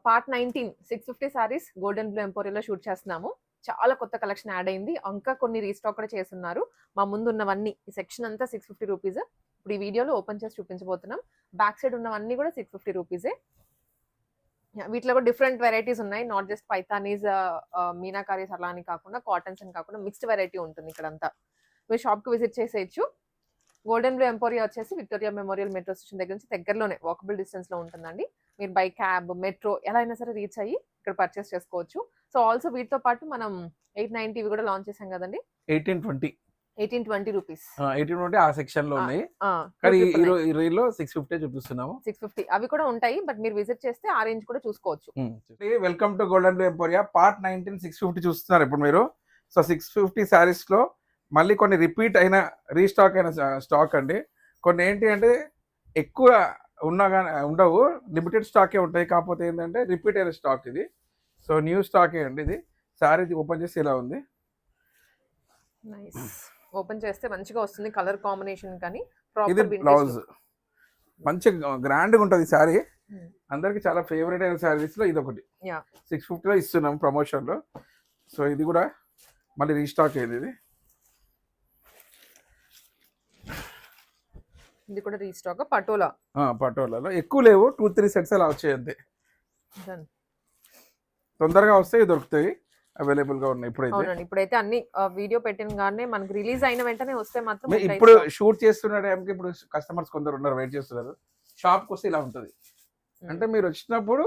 Part 19 650 saris golden blue ఎంపోరియోలో shoot చేస్తున్నాము. చాలా కొత్త కలెక్షన్ యాడ్ అయింది. ఇంకా కొన్ని రీస్టాక్ కూడా చేస్తున్నారు. మా ముందు ఉన్నవన్నీ ఈ సెక్షన్ అంతా 650 రూపీస్. ఇప్పుడు ఈ వీడియోలో ఓపెన్ చేసి చూపించబోతున్నాం. బ్యాక్ సైడ్ ఉన్నవన్నీ కూడా 650 రూపీసే. వీటిలో కూడా డిఫరెంట్ వెరైటీస్ ఉన్నాయి. నాట్ జస్ట్ పైతానీస్, మీనాకారీస్ అలా అని కాకుండా కాటన్స్ అని కాకుండా మిక్స్డ్ వెరైటీ ఉంటుంది ఇక్కడంతా. మీరు షాప్కి విజిట్ చేసేయచ్చు. గోల్డెన్ బ్లూ ఎంపోరియా వచ్చేసి విక్టోరియా మెమోరియల్ మెట్రో స్టేషన్ దగ్గర నుంచి దగ్గరలోనే వాకబుల్ డిస్టెన్స్ లో ఉంటుందండి. మీరు బై క్యాబ్, మెట్రో ఎలా అయినా సరే రీచ్ అయ్యి ఇక్కడ పర్చేస్ చేసుకోవచ్చు. సో ఆల్సో వీటితో పాటు మనం 890 కూడా లాంచ్ చేసాం కదండి. 1820 రూపీస్. 1820 ఆ సెక్షన్ లో ఉన్నాయి. కానీ ఈ రీల్ లో 650 చూపిస్తున్నాము. 650 అవి కూడా ఉంటాయి. బట్ మీరు విజిట్ చేస్తే ఆ రేంజ్ కూడా చూసుకోవచ్చు. Welcome to golden blue emporia part 19 650 చూస్తున్నారు ఇప్పుడు మీరు. సో 650 సారీస్ లో మళ్ళీ కొన్ని రిపీట్ అయిన రీస్టాక్ అయిన స్టాక్ అండి. కొన్ని ఏంటి అంటే ఎక్కువ ఉన్నా కానీ ఉండవు, లిమిటెడ్ స్టాకే ఉంటాయి. కాకపోతే ఏంటంటే రిపీట్ అయిన స్టాక్ ఇది. సో న్యూ స్టాకే అండి ఇది. సారీ ఓపెన్ చేసి ఇలా ఉంది. నైస్. ఓపెన్ చేస్తే మంచిగా వస్తుంది కలర్ కాంబినేషన్. కానీ ఇది బ్లౌజ్ మంచి గ్రాండ్గా ఉంటుంది సారీ. అందరికి చాలా ఫేవరెట్ అయిన సారీస్ లో ఇది ఒకటి. 650 లో ఇస్తున్నాం ప్రమోషన్ లో. సో ఇది కూడా మళ్ళీ రీస్టాక్ అయింది. ఇది కూడా రీస్టాక్. పటోలాలో ఎక్కువ లేవు, 2-3 సెట్స్ అలా వచ్చాయి అంతే. తొందరగా వస్తాయి, దొరుకుతాయి, అవైలబుల్ గా ఉన్నాయి ఇప్పుడైతే అన్ని వీడియో పెట్టినగానే మనకి రిలీజ్ అయిన వెంటనే వస్తే మాత్రం. ఇప్పుడు షూట్ చేస్తున్న టైంకి ఇప్పుడు కస్టమర్స్ కొందరు ఉన్నారు, వెయిట్ చేస్తున్నారు. షాప్కి వస్తే ఇలా ఉంటుంది. అంటే మీరు వచ్చినప్పుడు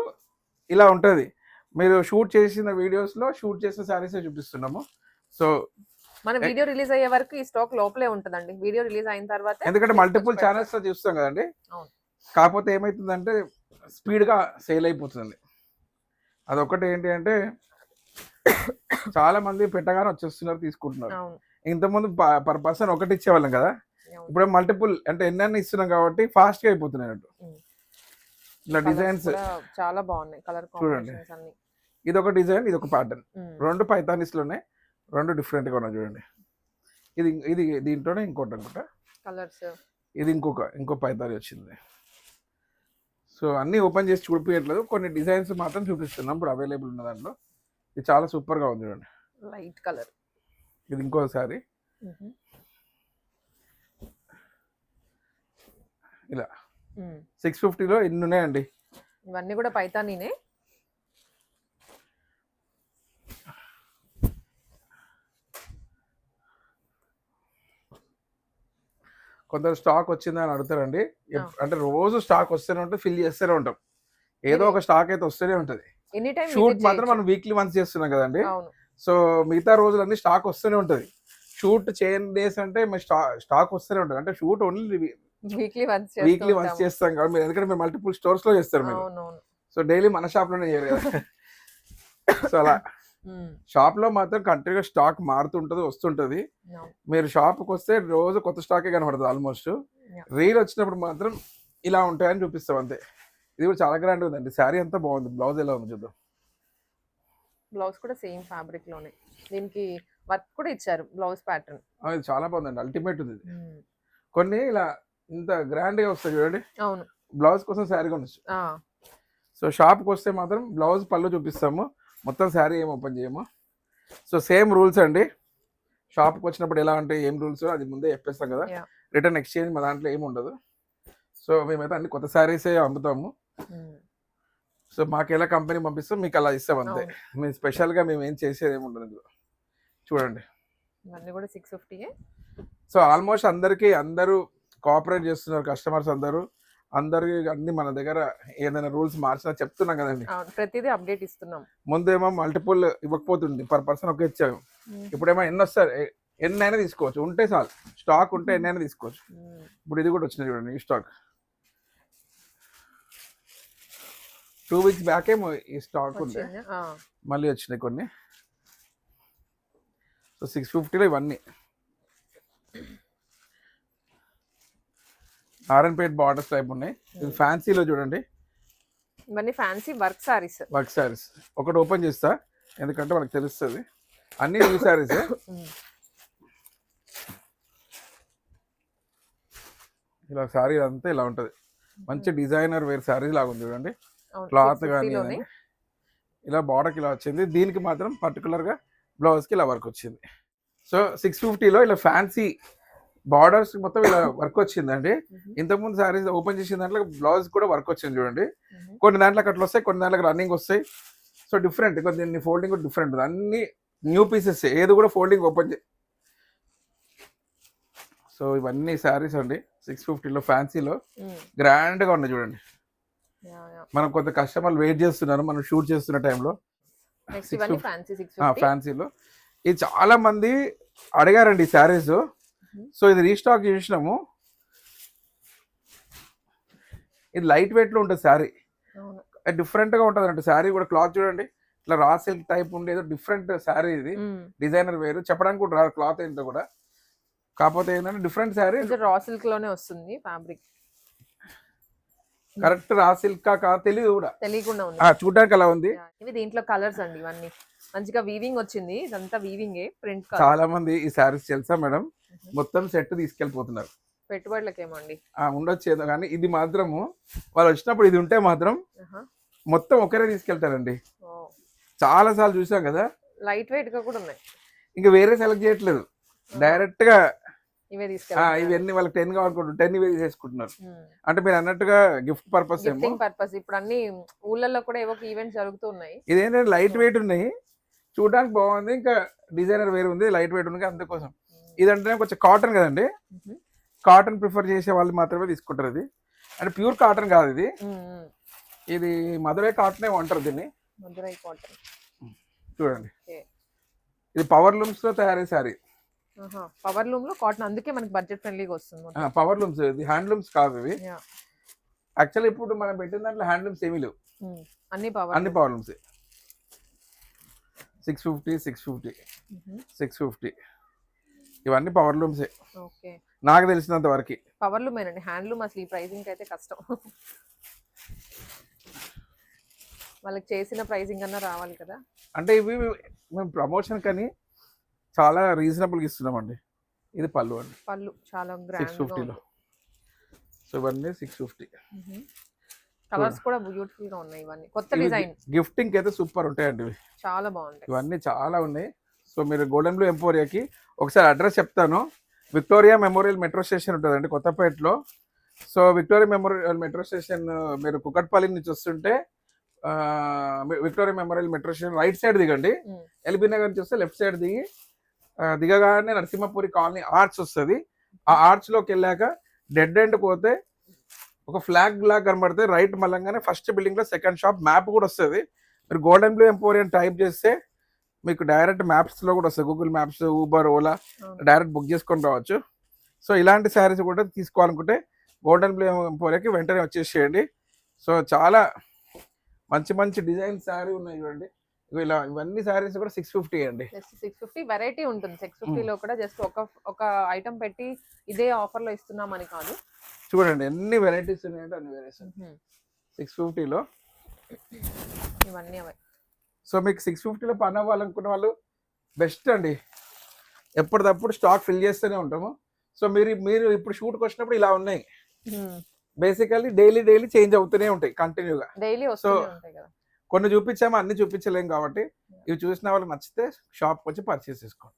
ఇలా ఉంటుంది. మీరు షూట్ చేసిన వీడియోస్ లో షూట్ చేసిన సారీస్ చూపిస్తున్నాము. సో మన వీడియో రిలీజ్ అయ్యే వరకు ఈ స్టాక్ లోపలే ఉంటుందండి. వీడియో రిలీజ్ అయిన తర్వాత ఎందుకంటే మల్టిపుల్ ఛానల్స్ లో చూస్తాం కదండి. కాకపోతే ఏమైతుందంటే స్పీడ్ గా సేల్ అయిపోతుంది. అదొకటి ఏంటి అంటే చాలా మంది పెట్టగానే వచ్చేస్తున్నారు, తీసుకుంటున్నారు. ఇంతకుముందు పర్ పర్సన్ ఒకటి ఇచ్చేవాళ్ళం కదా, ఇప్పుడు మల్టిపుల్ అంటే ఎన్నెన్ని ఇస్తున్నాం కాబట్టి ఫాస్ట్ గా అయిపోతున్నాయి అన్నట్టు. ఇలా డిజైన్స్ చాలా బాగున్నాయి. కలర్ కాంబినేషన్స్ అన్ని. ఇది ఒక డిజైన్, ఇది ఒక ప్యాటర్న్. రెండు పైతానిస్ లోనే రెండు డిఫరెంట్ గా ఉన్నాయి చూడండి. ఇది ఇది దీంట్లోనే ఇంకోటి అనుకుంటా కలర్స్. ఇది ఇంకో పైతాని వచ్చింది. సో అన్ని ఓపెన్ చేసి చూపించట్లేదు, కొన్ని డిజైన్స్ మాత్రం చూపిస్తున్నాం ఇప్పుడు అవైలబుల్ ఉన్న దాంట్లో. ఇది చాలా సూపర్ గా ఉంది చూడండి. Light colour. ఇది ఇంకోసారి ఇలా 650 లో ఇన్ని ఉన్నాయండి. ఇవన్నీ కూడా పైతానీనే. కొందరు స్టాక్ వచ్చిందని అడుగుతారండి. అంటే రోజు స్టాక్ వస్తూనే ఉంటుంది, ఫిల్ చేస్తూనే ఉంటాం. ఏదో ఒక స్టాక్ అయితే వస్తూనే ఉంటుంది. షూట్ మాత్రం మనం వీక్లీ వన్స్ చేస్తున్నాం కదండి. సో మిగతా రోజులన్నీ స్టాక్ వస్తూనే ఉంటుంది. షూట్ చేయని డేస్ అంటే స్టాక్ వస్తూనే ఉంటుంది. అంటే షూట్ ఓన్లీ వీక్లీ వన్స్ చేస్తాం కాబట్టి మీరు, ఎందుకంటే మీరు మల్టిపుల్ స్టోర్స్ లో చేస్తారు మీరు. సో డైలీ మన షాప్ లోనే చేయరు కదా. సో అలా షాప్ లో మాత్రం కంటిన్యూగా స్టాక్ మారుతుంటది, వస్తుంటది. మీరు షాప్ కి వస్తే రోజు కొత్త స్టాకే కనబడుతుంది ఆల్మోస్ట్. రీల్ వచ్చినప్పుడు మాత్రం ఇలా ఉంటాయని చూపిస్తాం అంతే. ఇది కూడా చాలా గ్రాండ్ ఉందండి. శారీ అంతా బాగుంది. బ్లౌజ్ ఎలా ఉంది చూద్దాం. బ్లౌజ్ కూడా సేమ్ ఫ్యాబ్రిక్ లోనే, దీనికి వర్క్ కూడా ఇచ్చారు. బ్లౌజ్ ప్యాటర్న్ ఇది చాలా బాగుందండి, అల్టిమేట్ ఉంది. కొన్ని ఇలా ఇంత గ్రాండ్ గా వస్తాయి చూడండి. అవును, బ్లౌజ్ కోసం శారీ కొనొచ్చు. సో షాప్ కి వస్తే మాత్రం బ్లౌజ్ పళ్ళు చూపిస్తాము, మొత్తం శారీ ఏం ఓపెన్ చేయము. సో సేమ్ రూల్స్ అండి. షాప్కి వచ్చినప్పుడు ఎలా అంటే ఏం రూల్స్ అది ముందే చెప్పేస్తాం కదా. రిటర్న్ ఎక్స్చేంజ్ మా దాంట్లో ఏమి ఉండదు. సో మేమైతే అన్ని కొత్త శారీసే అమ్ముతాము. సో మాకు ఎలా కంపెనీ పంపిస్తాం మీకు అలా ఇస్తాం అంతే. మేము స్పెషల్గా మేము ఏం చేసేది ఏమి ఉండదు. చూడండి కూడా 650. సో ఆల్మోస్ట్ అందరూ కోఆపరేట్ చేస్తున్నారు. కస్టమర్స్ అందరికి అన్ని మన దగ్గర ఏదైనా రూల్స్ మార్చినా చెప్తున్నాం కదండి. ప్రతిదీ అప్డేట్ ఇస్తున్నాం. ముందేమో మల్టిపుల్ ఇవ్వకపోతుంది, పర్ పర్సన్ ఒక ఇచ్చాము. ఇప్పుడేమో ఎన్ని వస్తారు, ఎన్నైనా తీసుకోవచ్చు. ఉంటే చాలు, స్టాక్ ఉంటే ఎన్నైనా తీసుకోవచ్చు. ఇప్పుడు ఇది కూడా వచ్చింది చూడండి, ఈ స్టాక్ 2 వీక్స్ బ్యాక్ ఏమో ఈ స్టాక్ ఉంది, మళ్ళీ వచ్చినాయి కొన్ని. సో 650లో ఇవన్నీ ఆర్ఎన్పేట్ బార్డర్స్ టైప్ ఉన్నాయి. ఇది ఫ్యాన్సీలో చూడండి, ఇవన్నీ ఫ్యాన్సీ వర్క్ సారీస్. ఒకటి ఓపెన్ చేస్తా ఎందుకంటే మనకు తెలుస్తుంది. అన్ని న్యూ సారీస్. ఇలా సారీ అంతా ఇలా ఉంటది. మంచి డిజైనర్ వేర్ సారీస్ లాగా ఉంది చూడండి. క్లాత్ కానీ ఇలా బార్డర్కి ఇలా వచ్చింది. దీనికి మాత్రం పర్టికులర్గా బ్లౌజ్కి ఇలా వర్క్ వచ్చింది. సో 650లో ఇలా ఫ్యాన్సీ బార్డర్స్ మొత్తం ఇలా వర్క్ వచ్చిందండి. ఇంతకుముందు సారీస్ ఓపెన్ చేసిన దాంట్లో బ్లౌజ్ కూడా వర్క్ వచ్చింది చూడండి. కొన్ని దాంట్లోకి అట్లా వస్తాయి, కొన్ని దాంట్లోకి రన్నింగ్ వస్తాయి. సో డిఫరెంట్, దీన్ని ఫోల్డింగ్ కూడా డిఫరెంట్. అన్ని న్యూ పీసెస్, ఏది కూడా ఫోల్డింగ్ ఓపెన్ సో ఇవన్నీ శారీస్ అండి 650లో ఫ్యాన్సీలో గ్రాండ్గా ఉన్నాయి చూడండి. మనం కొంత కస్టమర్లు వెయిట్ చేస్తున్నారు మనం షూట్ చేస్తున్న టైంలో. ఫ్యాన్సీలో ఇది చాలా మంది అడిగారండి ఈ శారీస్. సో ఇది రీస్టాక్ చేసినాము. ఇది లైట్ వెయిట్ లో ఉంటుంది శారీ, డిఫరెంట్ గా ఉంటుంది అంటే శారీ కూడా. క్లాత్ చూడండి ఇట్లా రా సిల్క్ టైప్ ఉండే ఏదో డిఫరెంట్ శారీ. ఇది డిజైనర్ వేరు, చెప్పడానికి కూడా రాదు క్లాత్ ఏంటో కూడా. కాకపోతే ఏంటంటే డిఫరెంట్ శారీ, రా సిల్క్ లోనే వస్తుంది ఫ్యాబ్రిక్. కరెక్ట్ రా సిల్క్ తెలియదు కూడా, తెలియకుండా ఉంది, చూడడానికి అలా ఉంది. ఇవి దీంట్లో కలర్స్ అండి, ఇవన్నీ మంచిగా వీవింగ్ వచ్చింది. ఇదంతా వీవింగ్ ప్రింట్. చాలా మంది ఈ శారీస్ తెలుసా మేడం, మొత్తం సెట్ తీసుకెళ్ళిపోతున్నారు. పెట్టుబడులకి ఏమో అండి ఉండొచ్చు ఏదో, కానీ ఇది మాత్రము వాళ్ళు వచ్చినప్పుడు ఇది ఉంటే మాత్రం మొత్తం ఒకరే తీసుకెళ్తారండి. చాలా సార్లు చూసాం కదా. లైట్ వెయిట్ గా కూడా ఉన్నాయి, ఇంకా వేరే సెలెక్ట్ చేయట్లేదు, డైరెక్ట్ గా ఇవే తీసుకెళ్తారు. ఇవన్నీ వాళ్ళకి 10 కావాలనుకుంటారు, 10 ఇవే తీసుకుంటున్నారు. అంటే మీరు అన్నట్టుగా గిఫ్ట్ పర్పస్ ఏమో. పర్పస్ ఇప్పుడు అన్ని ఊళ్ళల్లో కూడా ఏవో ఈవెంట్స్ జరుగుతూ ఉన్నాయి. ఇదేంటంటే లైట్ వెయిట్ ఉన్నాయి, చూడడానికి బాగుంది, ఇంకా డిజైనర్ వేరు ఉంది, లైట్ వెయిట్ ఉంది. అందుకోసం ఇదంటే కొంచెం కాటన్ కదండి, కాటన్ ప్రిఫర్ చేసే వాళ్ళు మాత్రమే తీసుకుంటారు. ఇది అంటే ప్యూర్ కాటన్ కాదు ఇది, ఇది మదురై కాటన్ అంటారు దీన్ని. మదురై కాటన్ చూడండి, ఇది పవర్ లూమ్స్ లో తయారయ్యే సారీ. పవర్ లూమ్ లో కాటన్, అందుకే మనకి బడ్జెట్ ఫ్రెండ్లీగా వస్తుంది. పవర్ లూమ్స్, ఇది హ్యాండ్ లూమ్స్ కాదు ఇవి. యాక్చువల్లీ ఇప్పుడు మనం పెట్టిన దాంట్లో హ్యాండ్ లూమ్స్ ఏమీ లేవు, అన్ని పవర్ లూమ్స్. 650 650 ఇవన్నీ పవర్ లూమ్సే నాకు తెలిసినంత వరకు. పవర్ లూమ్ ఏనండి, హ్యాండ్ లూమ్ అసలు ఈ ప్రైసింగ్ అయితే కష్టం. వాళ్ళకి చేసిన ప్రైసింగ్ అన్నా రావాలి కదా. అంటే ఇవి మేము ప్రమోషన్ కానీ చాలా రీజనబుల్గా ఇస్తున్నామండి. ఇది పళ్ళు అండి, పళ్ళు చాలా గ్రాండ్ 650లో. సో ఇవన్నీ 650. కలర్స్ కూడా బ్యూటిఫుల్ గా ఉన్నాయి. ఇవన్నీ కొత్త డిజైన్, గిఫ్టింగ్ అయితే సూపర్ ఉంటాయండి ఇవి, చాలా బాగుంటాయి. ఇవన్నీ చాలా ఉన్నాయి. సో మీరు గోల్డెన్ బ్లూ ఎంపోరియాకి ఒకసారి అడ్రస్ చెప్తాను. విక్టోరియా మెమోరియల్ మెట్రో స్టేషన్ ఉంటుందండి కొత్తపేటలో. So Victoria Memorial metro station మీరు కుకట్పల్లి నుంచి వస్తుంటే Victoria Memorial metro station right side దిగండి. ఎల్బీ నగర్ నుంచి వస్తే లెఫ్ట్ సైడ్ దిగగానే నరసింహపురి కాలనీ ఆర్చ్ వస్తుంది. ఆ ఆర్చ్ లోకి వెళ్ళాక డెడ్ ఎండ్ పోతే ఒక ఫ్లాగ్ లాగా కనబడితే రైట్ మళ్ళంగానే ఫస్ట్ బిల్డింగ్ లో సెకండ్ షాప్, మ్యాప్ కూడా వస్తుంది. మీరు గోల్డెన్ బ్లూ ఎంపోరియం టైప్ చేస్తే మీకు డైరెక్ట్ మ్యాప్స్ లో కూడా వస్తుంది, Google maps, Uber, Ola direct book చేసుకొని రావచ్చు. సో ఇలాంటి శారీస్ కూడా తీసుకోవాలనుకుంటే గోల్డెన్ బ్లూ ఎంపోరియాకి వెంటనే వచ్చేసేయండి. సో చాలా మంచి మంచి డిజైన్ శారీ ఉన్నాయి చూడండి. ఇలా ఇవన్నీ శారీస్ కూడా 650 అండి. 650 వెరైటీ ఉంటుంది. 650 లో కూడా జస్ట్ ఒక ఐటమ్ పెట్టి ఇదే ఆఫర్ లో ఇస్తున్నామని కాదు, చూడండి ఎన్ని వెరైటీస్ ఉన్నాయంటే అన్ని వెరైటీస్ 650లో ఇవన్నీ అవే. సో మీకు 650లో పని అవ్వాలనుకున్న వాళ్ళు బెస్ట్ అండి. ఎప్పటికప్పుడు స్టాక్ ఫిల్ చేస్తూనే ఉంటాము. సో మీరు ఇప్పుడు షూట్కి వచ్చినప్పుడు ఇలా ఉన్నాయి, బేసికల్లీ డైలీ చేంజ్ అవుతూనే ఉంటాయి కంటిన్యూగా. సో కొన్ని చూపించాము, అన్ని చూపించలేము కాబట్టి ఇవి చూసిన వాళ్ళకి నచ్చితే షాప్కి వచ్చి పర్చేస్ చేసుకోండి.